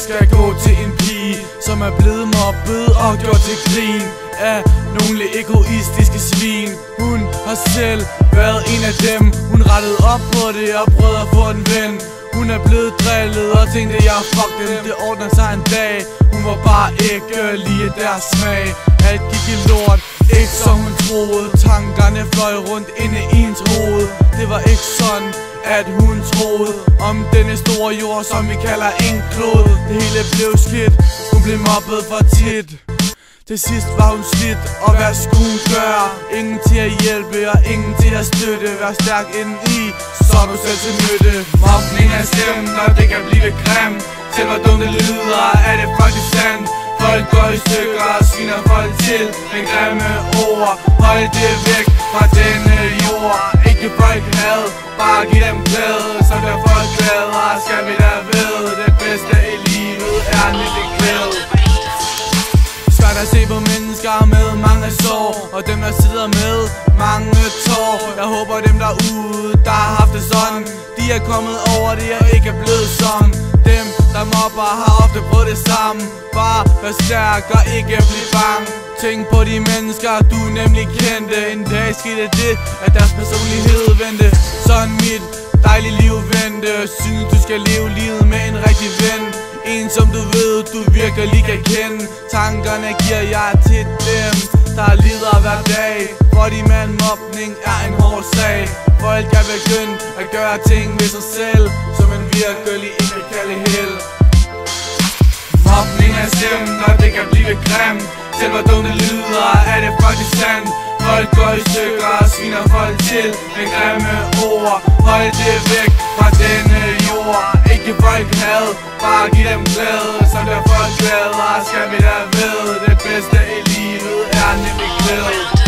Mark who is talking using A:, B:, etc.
A: skal gå til en pige, som er blevet mobbet og gjort til grin af nogle egoistiske svin. Hun har selv været en af dem. Hun rettede op på det og prøvede at få en ven. Hun er blevet drillet og tænkte, ja fuck dem, det ordner sig en dag. Hun var bare ikke lige deres smag. Alt gik i lort, ikke som hun troede. Tankerne fløj rundt inde i ens hoved. Det var ikke sådan, at hun troede om denne store jord, som vi kalder en klode. Det hele blev skidt, hun blev mobbet for tit. Til sidst var hun slidt, og hvad skulle hun gøre? Ingen til at hjælpe, og ingen til at støtte. Vær stærk indeni, så er du selv til nytte. Mobning er slemt, og det kan blive grimt. Selv hvor dumt det lyder, er det faktisk sandt. Folk går i stykker og sviner folk til med grimme ord. Hold det væk fra denne jord. Ikke folk had, bare giv dem glæde. Så bliver folk glade, skal vi da ved. Det bedste i livet er nemlig glæde. Svært at se på mennesker med mange sår, og dem der sidder med mange tår. Jeg håber dem derude, der har haft det sådan, de er kommet over det og ikke er blevet sådan. Dem der mobber har ofte prøvet det samme. Bare vær stærk og ikke bliv bange. Tænk på de mennesker du nemlig kendte. En dag skete det, at deres personlighed vendte. Sådan mit dejlige liv vendte. Synes du skal leve livet med en rigtig ven. En som du ved, du virkelig kan kende. Tankerne giver jeg til dem, der lider hver dag. Fordi man mobning er en hård sag. Folk er begyndt at gøre ting ved sig selv, som man virkelig ikke kan kalde held. Mobning er slemt, og det kan blive grimt. Selv hvor dumt det lyder, er det faktisk sandt. Folk går i stykker og sviner folk til med grimme ord. Hold det væk fra denne jord. Ikke folk had, bare giv dem glæde. Så bliver folk glade, skal vi da ved. Det bedste i livet er nemlig glæde.